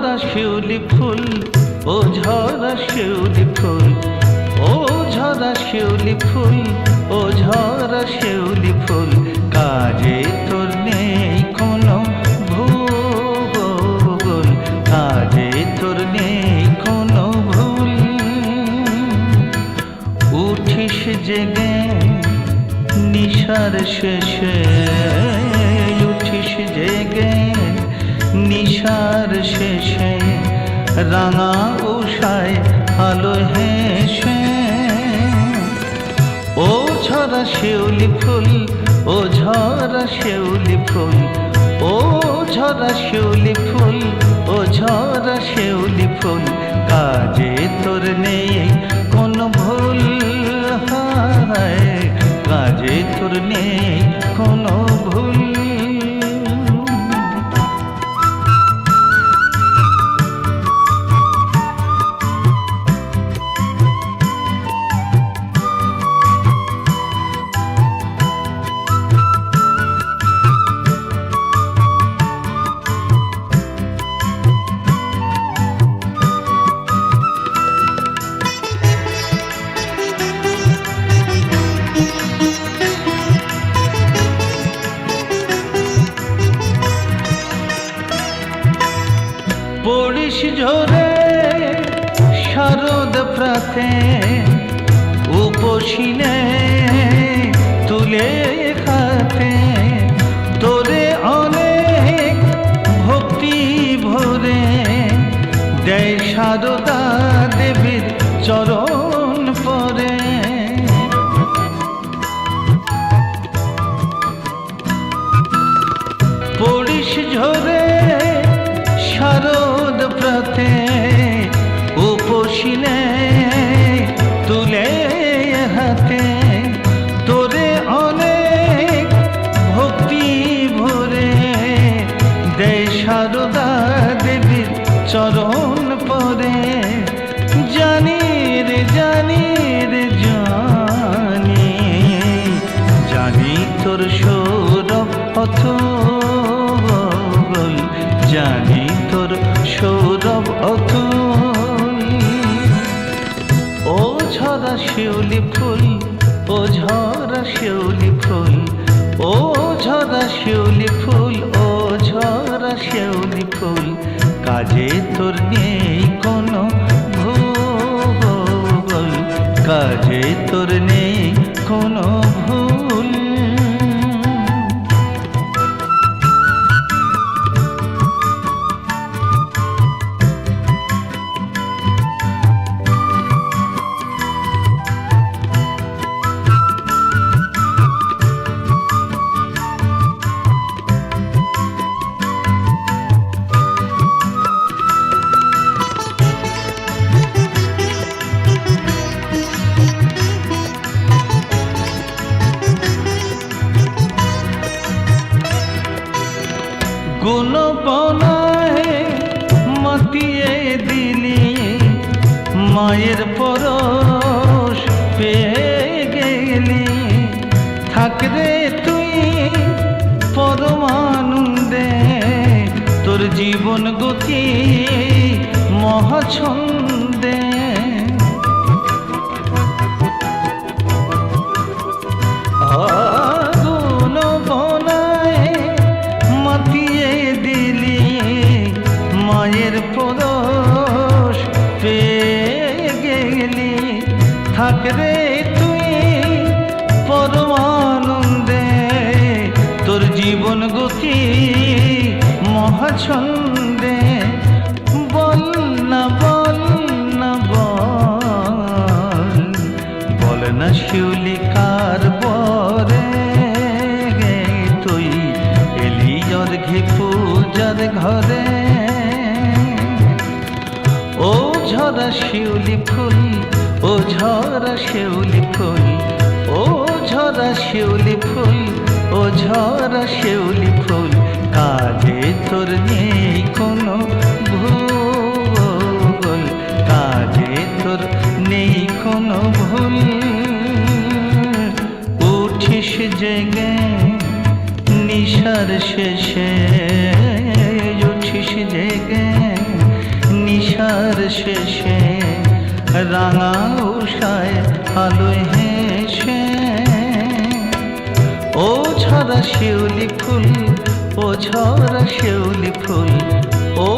ঝরা শিউলি ফুল, ও ঝরা শিউলি ফুল, ও ঝরা শিউলি ফুল, ও ঝরা শিউলি ফুল, কাজে তোর নেই কোনো ভুল, কাজে তোর নেই কোনো ভুল। উঠিস জেগে নিশার শেষে, উঠিস জেগে নিশার শেষে, রাঙা উষায় আলো হেসে। ও ঝরা শিউলি ফুল, ও ঝরা শিউলি ফুল, ও ঝরা শিউলি ফুল, ও ঝরা শিউলি ফুল, কাজে তোর নেই কোনো ভুল, হায় কাজে তোর নেই কোনো ভুল। পড়িস ঝরে শারদ প্রাতে, উপসিনে তুলে হাতে, তোরে অনেক ভক্তি ভরে দেয় সারদা দেবীর চরণ পরে। পড়িস ঝরে শারদ প্রাতে, উপসিনে তুলে হাতে, তোরে অনেক ভক্তি ভরে দেয় সারদা দেবীর চরণ পরে। জানি রে জানি রে জানি, জানি তোর সৌরভ অতুল, জানি তোর সৌরভ অতুল। ও ঝরা শিউলি ফুল, ও ঝরা শিউলি ফুল, ও ঝরা শিউলি ফুল, ও ঝরা শিউলি ফুল, কাজে তোর নেই কোনো ভুল, কাজে তোর নেই কোনো ভুল। গুণপনায় মাতিয়ে দিলি, মায়ের পরশ পেয়ে গেলি, থাকরে তুই পরমানন্দে, তোর জীবন গতি মহাছন্দে। মায়ের পরশ পেয়ে গেলি, থাকরে তুই পরমানন্দে, তোর জীবন গতি মহাছন্দে। বল না বল না বল, বল না শিউলি কার বরে তুই এলি অর্ঘ্যে পূজার ঘরে। ও ঝরা শিউলি ফুল, ও ঝরা শিউলি ফুল, ও ঝরা শিউলি ফুল, ও ঝরা শিউলি ফুল, কাজে তোর নেই কোনো ভুল, কাজে তোর নেই কোনো ভুল। উঠিস জেগে নিশার শেষে, উঠিস জেগে নিশার শেষে রাঙা উষায় আলোয় হেসে ও ঝরা শিউলি ফুল, ও ঝরা শিউলি ফুল, ও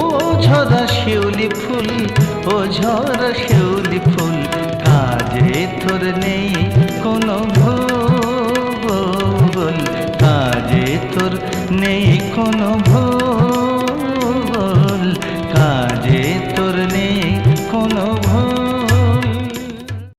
ঝরা শিউলি ফুল, ও ঝরা শিউলি ফুল, কাজে তোর নেই কোনো ভুল, কাজে তোর নেই কোনো ভুল।